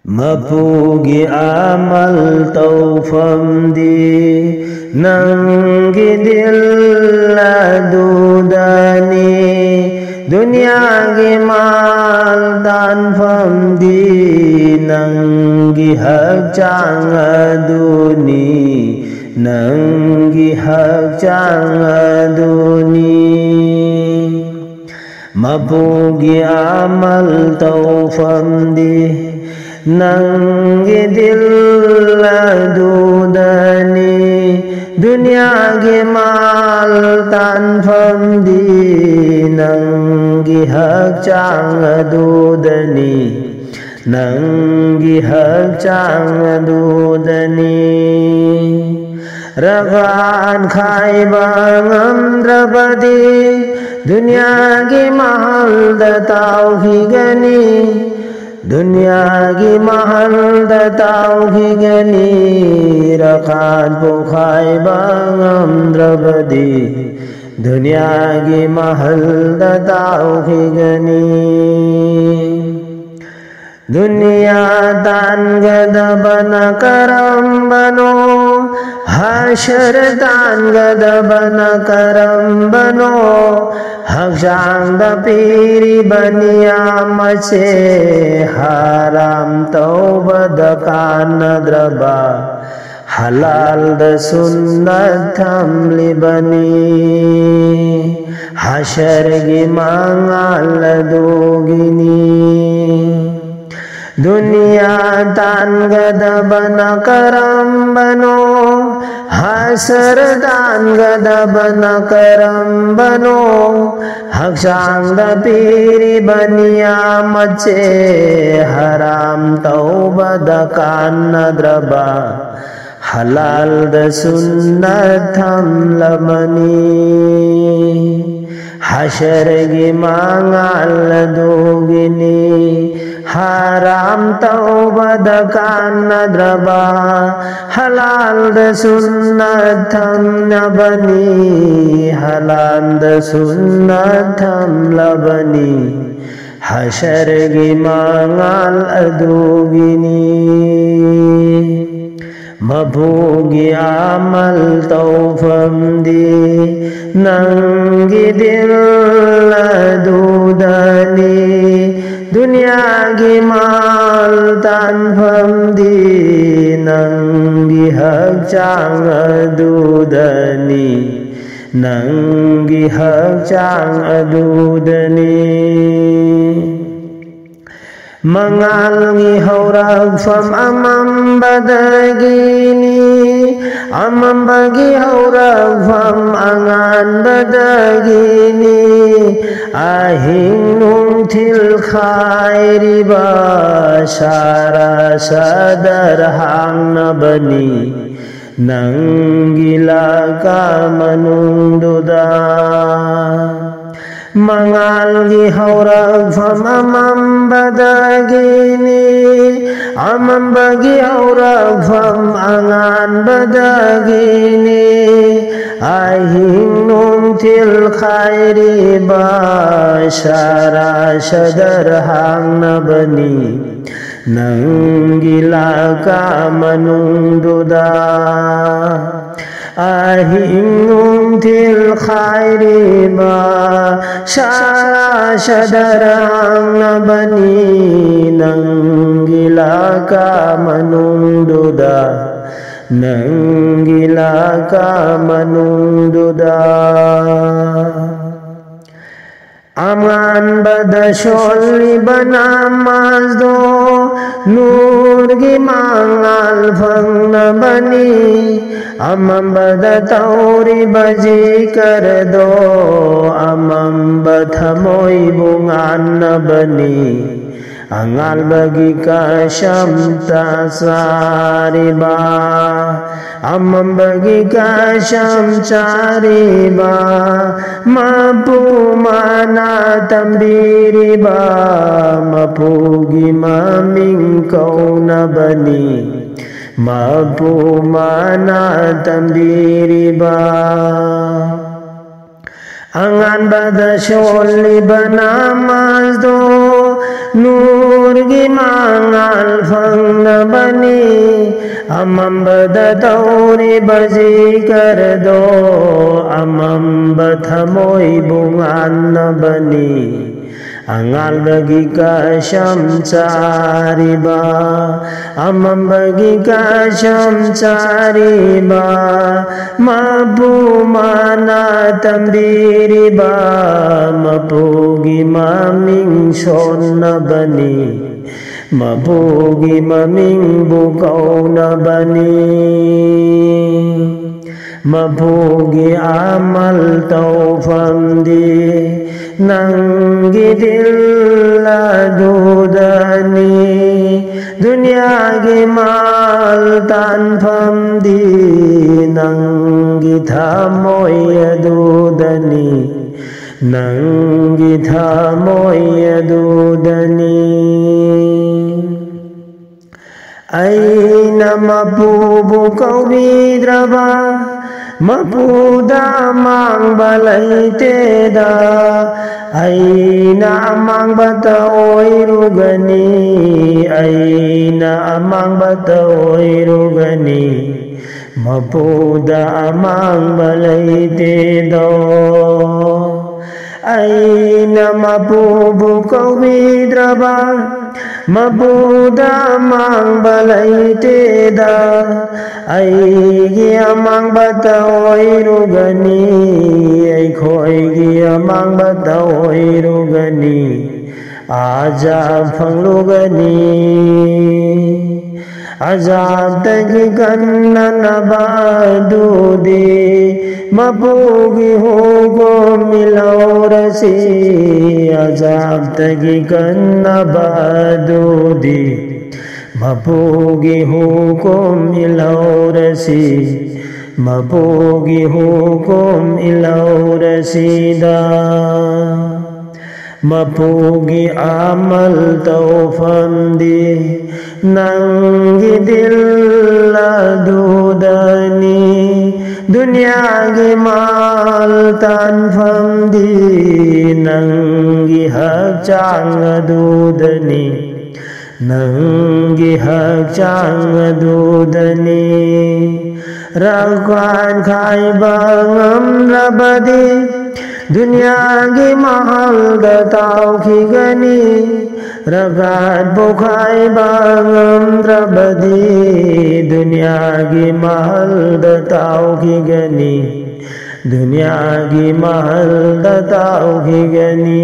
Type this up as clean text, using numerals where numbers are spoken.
Mapugi amal tawfamdi Nangi dilla dudani Dunya gi mal dan famdi Nangi hak chang aduni Nangi hak chang aduni Mapugi amal tawfamdi Nangi dilla dudani Dunya gi mal tan famdi Nangi hak chang dudani Nangi hak chang dudani Ragan khai bangam drabadi Dunya gi mahal da tauhigani Dunya gi mahal da tauhigani Rakan pukhai bangam drabadi Dunya gi mahal da tauhigani Dunya tan gadabana karam bano Hashar tan gadabana karam bano Hak jang da piri baniya mache Haram tauba da kana draba Halal da sunnat thamli bani Hashar gi mangal dogini Dunya tan gadabana karam bano Hasar tan gadabana karam bano Hak jang da piri baniya mache Haram tauba da kana draba Halal da sunnat thamla bani Hashar gi mangal dogini Haram tauba da kana draba Halal da sunnat thamla bani Halal da sunnat thamla bani Hashar gi mangal dogini Mapugi amal tawfamdi Nangi dilla dudani Dunya gi mal tan famdi Nangi hak chang dudani Nangi hak chang dudani Mangalgi haurak fam amam badagini Amam bagi haurak fam angan badagini Ahing nung til khairi bashara sadar hang nabani Nanggila ka manung duda Mangalgi haurak fam amam badagini Amam bagi haurak fam angan badagini Ahing nung til khairi bashara sadar hang nabani Nanggila ka manung duda Ahing nung til khairi bashara sadar hang nabani Nanggila ka manung duda Nanggila ka manung duda Aman badasholi banamaz do Nur gi mangal phang na bani Amam bada tauri baji kar do Amam bathamoi bungan na bani Angal bagi ka shamta sariba Amam bagi ka shamchariba Mapu mana tambiriba Mapugi maming kau na bani Mapu mana tambiriba Angan bada sholi banamaz do Nur ꯃꯄꯨꯔꯒꯤ ꯃꯉꯥꯜ ꯐꯪꯅꯕꯅꯤ ꯑꯃꯝꯕꯗ ꯇꯧꯔꯤꯕ ꯖꯤꯀꯔꯗꯣ ꯑꯃꯝꯕ ꯊꯃꯣꯏꯕꯨ ꯉꯥꯟꯅꯕꯅꯤ ꯑꯉꯥꯟꯕꯒꯤ ꯀꯁꯝ ꯆꯥꯔꯤꯕ ꯑꯃꯝꯕꯒꯤ ꯀꯁꯝ ꯆꯥꯔꯤꯕ ꯃꯄꯨ ꯃꯥꯅ ꯇꯝꯕꯤꯔꯤꯕ ꯃꯄꯨꯒꯤ ꯃꯃꯤꯡ ꯁꯣꯟꯅꯕꯅꯤ ꯃꯄꯨꯒꯤ ꯃꯃꯤꯡꯕꯨ ꯀꯧꯅꯕꯅꯤ ꯃꯄꯨꯒꯤ ꯑꯃꯜ ꯇꯧꯐꯝꯗꯤ ꯅꯪꯒꯤ ꯗꯤꯜ ꯑꯗꯨꯗꯅꯤ ದುನಿಯಾಗೆ ಮಾಲ್ ತಾನ್ಫಂದಿ ನಂಗಿ ಥಮೊಯ್ಯದುದನಿ ನಂಗಿ ಥಮೊಯ್ಯದುದನಿ ಐನ ಮಪೂಬು ಕೌಬಿದ್ರಬ ಮಪೂದ ಮಾಂಗ್ಬಲೈತೇದ ಐನ ಅಮಾಂಗ್ಬತ ಓಯ್ರುಗನಿ ಐನ ಅಮಾಂಗ್ಬತ ಓಯ್ರುಗನಿ ಮಪೂದ ಅಮಾಂಗ್ಬಲೈತೇದೋ ಐನ ಮಪೂಬು ಕೌಬಿದ್ರಬ ಮಪೂದ ಮಾಂಗ್ಬಲೈತೇದ ಐಗಿ ಅಮಾಂಗ್ಬತ ಓಯ್ರುಗನಿ ಐಖೋಯ್ಗಿ ಅಮಾಂಗ್ಬತ ಓಯ್ರುಗನಿ ಆಜಾಬ್ ಫಂಗ್ಲುಗನಿ ಅಜಾಬ್ತಗಿ ಕನ್ನನಬ ಅದುದಿ ಮಪೂಗಿ ಹೋಗೋ ಮಿಲೌರಸಿ ಅಜಾಬ್ತಗಿ ಕನ್ನಬ ಅದುದಿ ಮಪೂಗಿ ಹೋಗೋ ಮಿಲೌರಸಿ ಮಪೂಗಿ ಹೋಗೋ ಮಿಲೌರಸಿದ ಮಪೂಗಿ ಅಮಲ್ ತೌಫಂದಿ ನಂಗಿ ದಿಲ್ ಅದುದನಿ ದುನಿಯಾಗೆ ಮಾಲ್ ತಾನ್ಫಂದಿ ನಂಗಿ ಹಕ್ಚಾಂಗ್ ಅದುದನಿ ನಂಗಿ ಹಕ್ಚಾಂಗ್ ಅದುದನಿ ರಗ್ವಾನ್ ಖಾಯ್ಬ ngамರಬದಿ ದುನಿಯಾಗೆ ಮಹಲ್ದ ತಾವ್ಖಿಗನಿ ರಗಾತ್ ಬುಖಾಯ್ಬ ngамರಬದಿ ದುನಿಯಾಗೆ ಮಹಲ್ದ ತಾವ್ಖಿಗನಿ ದುನಿಯಾಗೆ ಮಹಲ್ದ ತಾವ್ಖಿಗನಿ